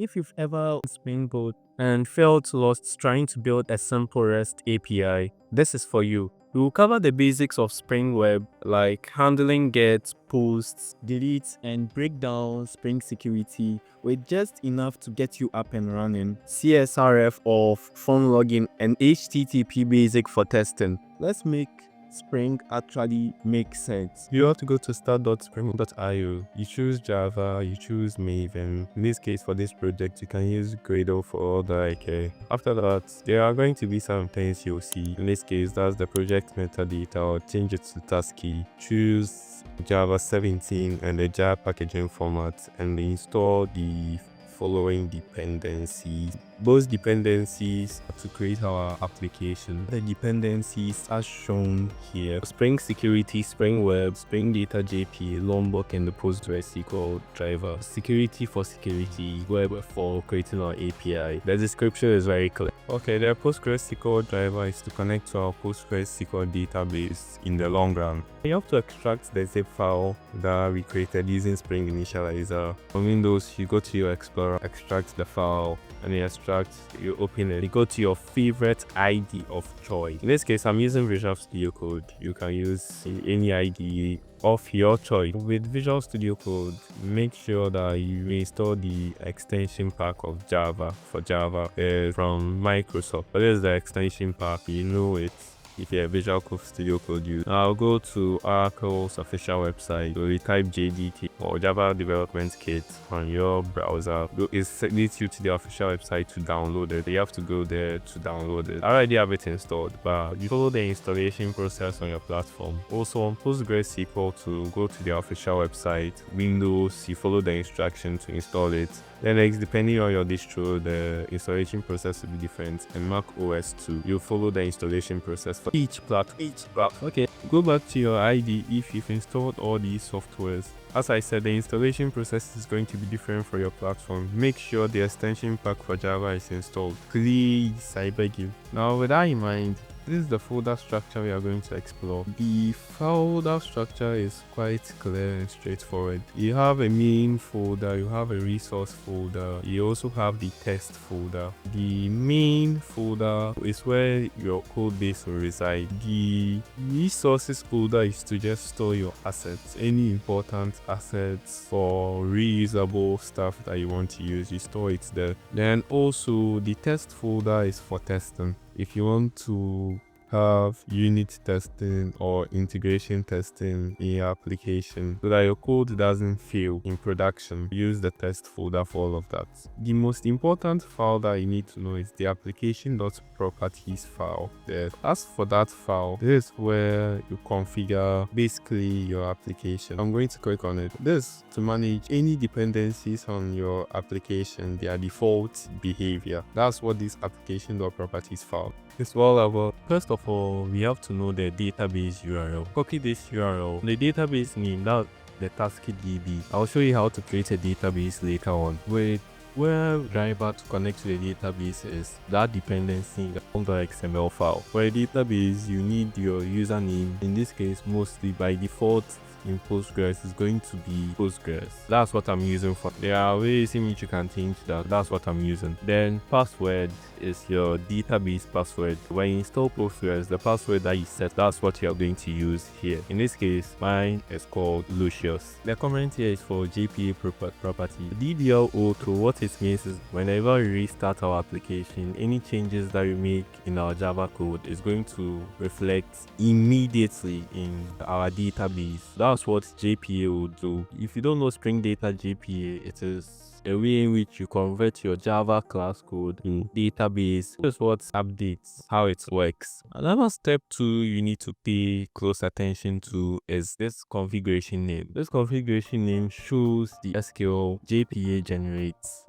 If you've ever Spring Boot and felt lost trying to build a simple REST API, this is for you. We will cover the basics of Spring Web, like handling get, posts, delete, and break down Spring security with just enough to get you up and running, CSRF of phone login, and HTTP basic for testing. Let's make Spring actually make sense. You have to go to start.spring.io. You choose Java, you choose Maven. In this case, for this project, you can use Gradle for all that I care. After that, there are going to be some things you'll see. In this case, that's the project metadata. I'll change it to Tasky. Choose Java 17 and the Java packaging format, and install the following dependencies. Those dependencies are to create our application. The dependencies are shown here: Spring Security, Spring Web, Spring Data JPA, Lombok, and the PostgreSQL driver. Security for security, Web for creating our API. The description is very clear. Okay, the PostgreSQL driver is to connect to our PostgreSQL database in the long run. You have to extract the zip file that we created using Spring Initializer. On Windows, you go to your Explorer, extract the file, and you open it. You go to your favorite ID of choice. In this case, I'm using Visual Studio Code. You can use any ID of your choice. With Visual Studio Code, make sure that you install the extension pack of Java for Java from Microsoft. But this is the extension pack, you know it. If you're a Visual Studio Code user, I'll go to Oracle's official website. So you type JDK or Java Development Kit on your browser. It leads you to the official website to download it. You have to go there to download it. I already have it installed, but you follow the installation process on your platform. Also on PostgreSQL, to go to the official website, Windows, you follow the instruction to install it. Then next, depending on your distro, the installation process will be different. And Mac OS 2, you follow the installation process for each platform. Okay, go back to your ID if you've installed all these softwares. As I said, the installation process is going to be different for your platform. Make sure the extension pack for Java is installed. Please, I beg you. Now, with that in mind, this is the folder structure we are going to explore. The folder structure is quite clear and straightforward. You have a main folder, you have a resource folder, you also have the test folder. The main folder is where your code base will reside. The resources folder is to just store your assets, any important assets or reusable stuff that you want to use, you store it there. Then also the test folder is for testing. If you want to have unit testing or integration testing in your application so that your code doesn't fail in production, use the test folder for all of that. The most important file that you need to know is the application.properties file. As for that file, this is where you configure basically your application. I'm going to click on it. This to manage any dependencies on your application, their default behavior. That's what this application.properties file is all about. First of all, we have to know the database URL. Copy this URL. The database name, that's the TaskyDB. I'll show you how to create a database later on. Where driver to connect to the database is that dependency .xml file. For a database, you need your username. In this case, mostly by default in Postgres is going to be Postgres. That's what I'm using for. There are ways in which you can change that. That's what I'm using. Then password is your database password. When you install Postgres, the password that you set, that's what you're going to use here. In this case, mine is called Lucius. The comment here is for JPA property. DDLO, to what it means is whenever we restart our application, any changes that we make in our Java code is going to reflect immediately in our database. That's what JPA will do. If you don't know Spring Data JPA, it is a way in which you convert your Java class code in database. Here's what updates, how it works. Another step too you need to pay close attention to is this configuration name. This configuration name shows the SQL JPA generates,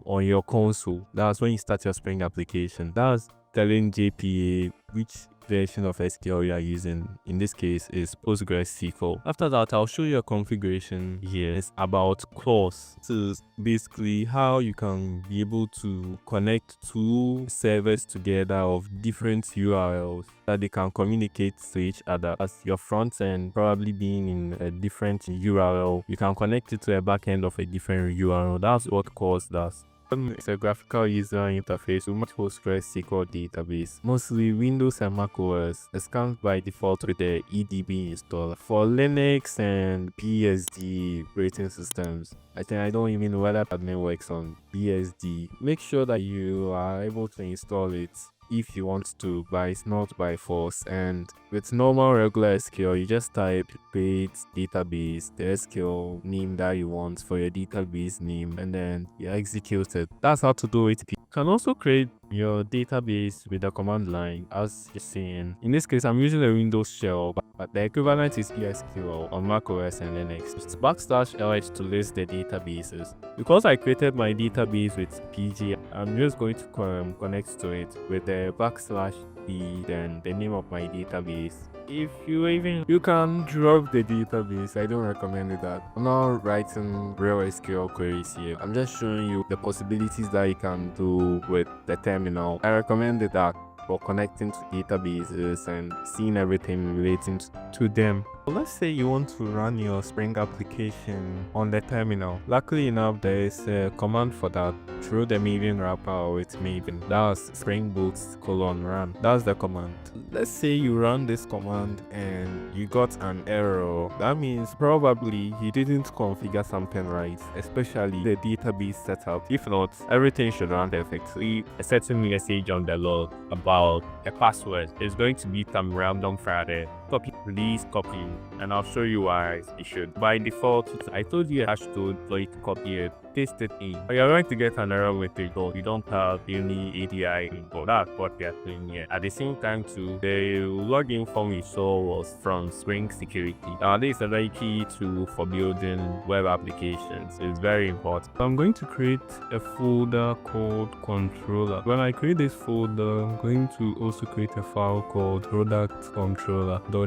on your console. That's when you start your Spring application. That's telling JPA which version of SQL you are using. In this case is PostgreSQL. After that, I'll show you a configuration here. It's about clause. This is basically how you can be able to connect two servers together of different URLs that they can communicate to each other. As your front end probably being in a different URL, you can connect it to a back end of a different URL. That's what clause does. It's a graphical user interface with PostgreSQL database, mostly Windows and Mac OS. It comes by default with the EDB installer. For Linux and BSD operating systems, I don't even know whether admin works on BSD. Make sure that you are able to install it if you want to, but it's not by force. And with normal regular SQL, you just type create database, the SQL name that you want for your database name, and then you execute it. That's how to do it. You can also create your database with the command line, as you're seeing. In this case, I'm using a Windows shell, but the equivalent is ESQL on macOS and Linux. It's /LH to list the databases. Because I created my database with PG, I'm just going to connect to it with the /D, then the name of my database. If you can drop the database, I don't recommend that. I'm not writing real SQL queries here. I'm just showing you the possibilities that you can do with the terminal. I recommended that for connecting to databases and seeing everything relating to them. Let's say you want to run your Spring application on the terminal. Luckily enough, there is a command for that through the Maven wrapper with Maven. That's Spring Boot :run. That's the command. Let's say you run this command and you got an error. That means probably you didn't configure something right, especially the database setup. If not, everything should run perfectly. A certain message on the log about a password is going to be some random Friday. Copy, please copy, and I'll show you why it should. By default, I told you hash to copy it, paste it in. But you're going to get an error with it, but you don't have any ADI info. That's what we are doing here. At the same time too, the login form we saw was from Spring Security. Now this is a very key tool for building web applications. It's very important. I'm going to create a folder called controller. When I create this folder, I'm going to also create a file called product controller.java.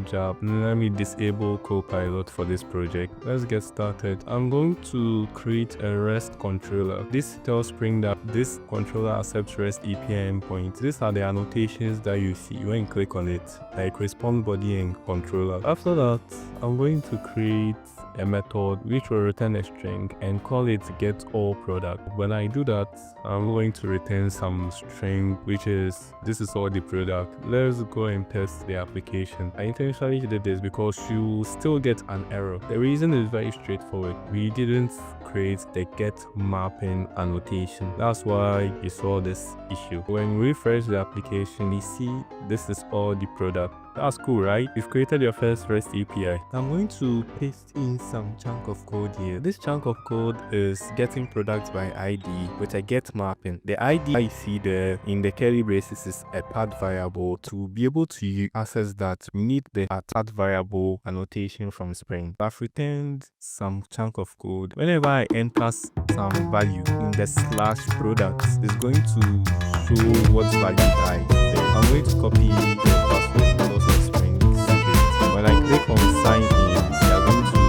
Let me disable Copilot for this project. Let's get started. I'm going to create a REST controller. This tells Spring that this controller accepts REST API endpoints. These are the annotations that you see when you click on it, like response body and controller. After that, I'm going to create a method which will return a string and call it get all product. When I do that, I'm going to return some string which is this is all the product. Let's go and test the application. I intentionally did this because you still get an error. The reason is very straightforward. We didn't create the get mapping annotation. That's why you saw this issue. When we refresh the application, you see this is all the product. That's cool, right? You've created your first REST API. I'm going to paste in some chunk of code here. This chunk of code is getting products by ID with a get mapping. The ID I see there in the curly braces is a path variable. To be able to access that, we need the path variable annotation from Spring. I've returned some chunk of code. Whenever I enter some value in the /products, it's going to show what value I there. I'm going to copy the password because of Spring Security. When I click on sign in, we are going to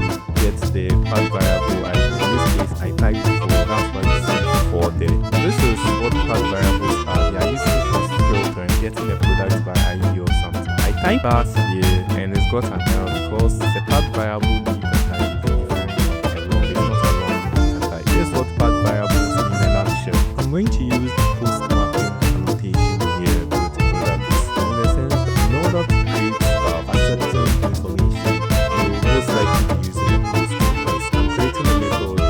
get the path variable ID. In this case, I typed 4. That's why you see 4 there. This is what path variables are. They are using as filter and getting the product by ID or something. I type that here and it's got an error because the path variable data type is different from a long. It's not a long data type. This is what path variables in a nutshell. I'm going to use the post mapping annotation here with products. In a sense, in order to create accepting information, you will most likely be using a post request. I'm creating a method called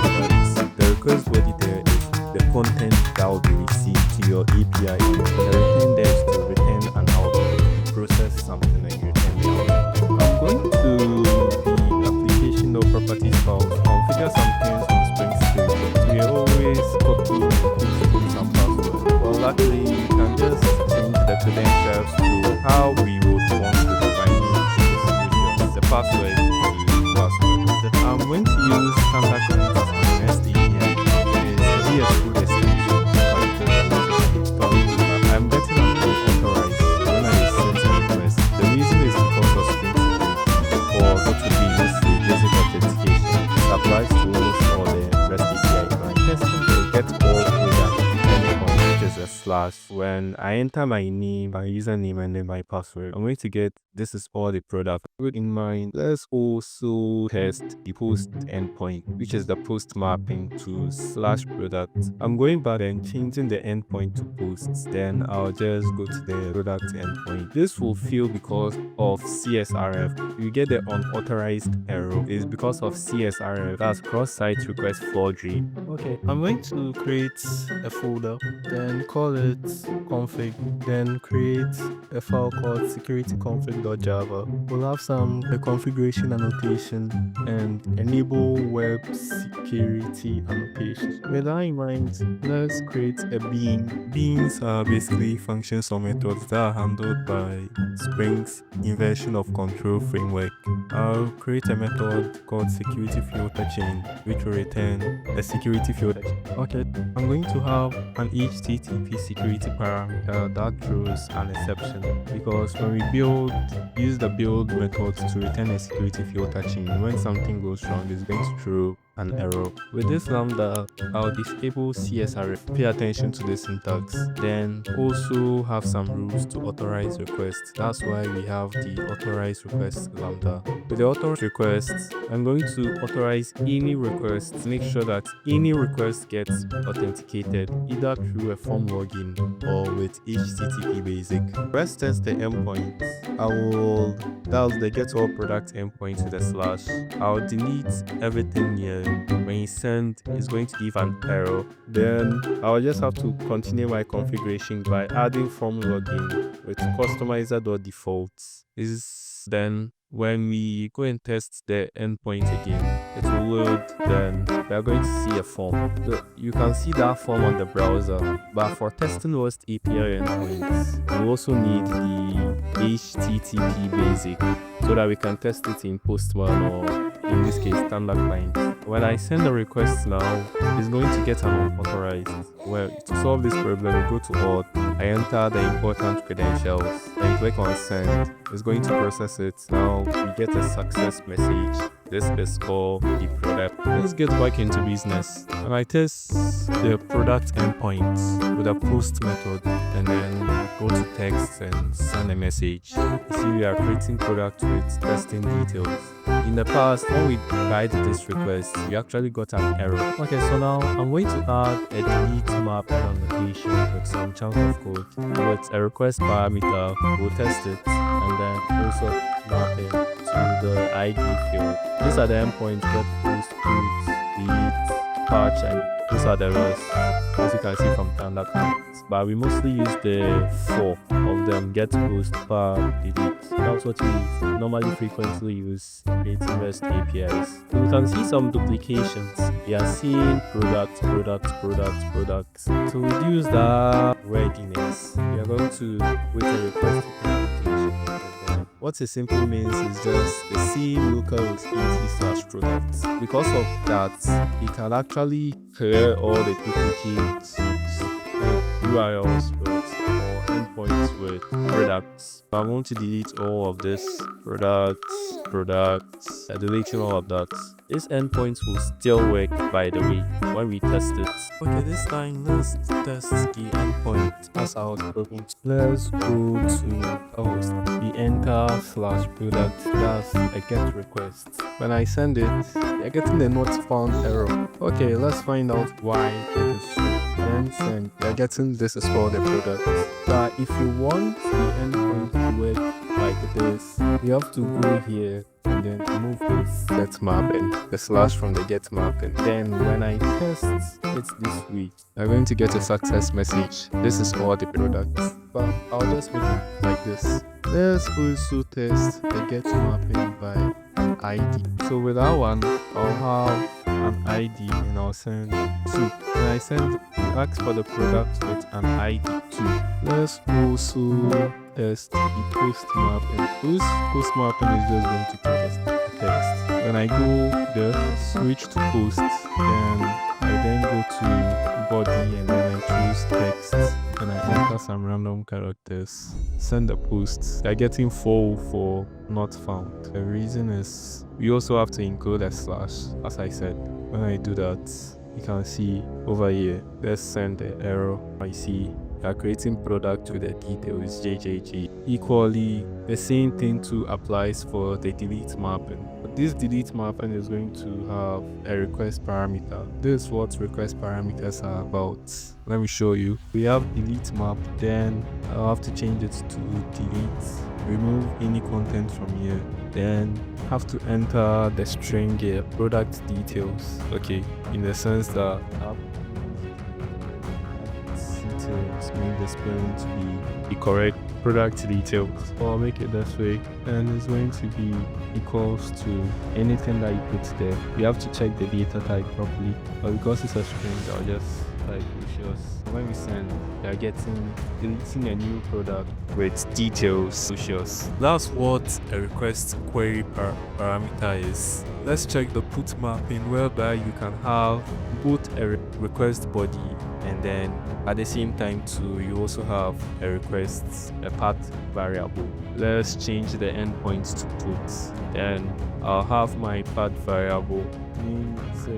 getProducts. The request body there is the content that will be received to your API. The return there is to return an output, process something and you return the output. I'm going to the application or properties file to configure some things on Spring Security. We always copy and paste some password. Well, luckily, you can just change the credentials to how we would want to define the password to password. I'm going to use standard connectors on the REST API. It is a VS Code extension. I'm getting an unauthorized when I send a request. The reason is because of Spring Security. For what would be basic authentication, it applies to almost all the REST API. When I testing the get all product endpoint, which is a slash. When I enter my name, my username, and then my password, I'm going to get this is all the product. Good in mind, let's also test the post endpoint, which is the post mapping to slash product. I'm going back and changing the endpoint to posts. Then I'll just go to the product endpoint. This will fail because of CSRF. You get the unauthorized error. It's because of CSRF. That's cross-site request forgery. Okay, I'm going to create a folder, then call it config, then create a file called securityconfig.java. We'll have some configuration annotation and enable web security annotation. With that in mind, let's create a bean. Beans are basically functions or methods that are handled by Spring's inversion of control framework. I'll create a method called security filter chain, which will return a security filter chain. Okay, I'm going to have an HTTP security parameter that throws an exception, because when we use the build method to return a security filter chain, when something goes wrong, it's going to throw an error. With this lambda, I'll disable CSRF. Pay attention to the syntax. Then also have some rules to authorize requests. That's why we have the authorize request lambda. With the authorize requests, I'm going to authorize any request to make sure that any request gets authenticated either through a form login or with HTTP basic. Let's test the endpoint. That's the get all product endpoint with a slash. I'll delete everything here. When you send, it's going to give an error. Then I'll just have to continue my configuration by adding form login with customizer.defaults. Then when we go and test the endpoint again, it will load. Then we are going to see a form. So you can see that form on the browser, but for testing REST API endpoints, we also need the HTTP basic so that we can test it in Postman or in this case standard client. When I send a request now, it's going to get an unauthorized. Well, to solve this problem, we go to auth, I enter the important credentials, then click on send. It's going to process it. Now we get a success message. This is for the product. Let's get back into business. And I test the product endpoint with a post method, and then go to text and send a message. You see, we are creating product with testing details. In the past, when we tried this request, we actually got an error. Okay, so now I'm going to add a delete map annotation with some chunk of code. With a request parameter, we'll test it, and then also map it to the ID field. These are the endpoints: get, post, put, delete, patch, and these are the rows, as you can see from standard clients. But we mostly use the 4 of them: get, post, patch, delete. That's what we normally frequently use creating REST APIs. So we can see some duplications. We are seeing product. To reduce that readiness, we are going to wait a request implementation. What it simply means is just the C localhost 80/product. Because of that, it can actually clear all the duplicates URLs with or endpoints with products. I want to delete all of this products, deleting all of that. These endpoints will still work, by the way, when we test it. Okay, this time let's test the endpoint as I was talking. Let's go to host. We enter /product. That's a get request. When I send it, you're getting the not found error. Okay, let's find out why it is so. Then send. You're getting this is for the product. But if you want the endpoint to work like this, you have to go here and then remove this get mapping, the slash from the get mapping. Then when I test it this way, you're going to get a success message. This is all the products. But I'll just make it like this. Let's also test the get mapping by an ID. So with that one, I'll have an ID and I'll send 2. When I send, you ask for the product with an ID 2. Let's also test the post mapping. Post mapping is just going to test the text. When I go there, switch to post, then I then go to body and then I choose text. And I enter some random characters. Send the post. They're getting 404 not found. The reason is we also have to include a slash, as I said. When I do that, you can see over here, let's send the error. I see you are creating product with the details JJJ. Equally, the same thing too applies for the delete mapping. This delete mapping is going to have a request parameter. This is what request parameters are about. Let me show you. We have delete map, then I'll have to change it to delete, remove any content from here, then have to enter the string here, product details. Okay, in the sense that details make the spelling to be the correct product details, or make it this way, and it's going to be equals to anything that you put there. You have to check the data type properly, but because it's a string, I'll just type Lucius. When we send, we are deleting a new product with details Lucius. That's what a request query parameter is. Let's check the put mapping, whereby you can have both a request body, and then at the same time too, you also have a path variable. Let's change the endpoints to put. Then I'll have my path variable name 6,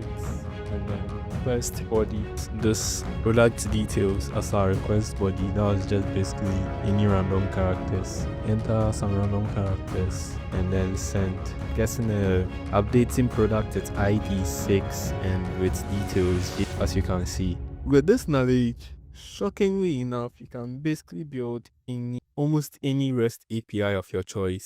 and then request body, this product details as our request body. That was just basically any random characters. Enter some random characters and then send. Guessing updating product at ID 6 and with details, as you can see. With this knowledge, shockingly enough, you can basically build almost any REST API of your choice.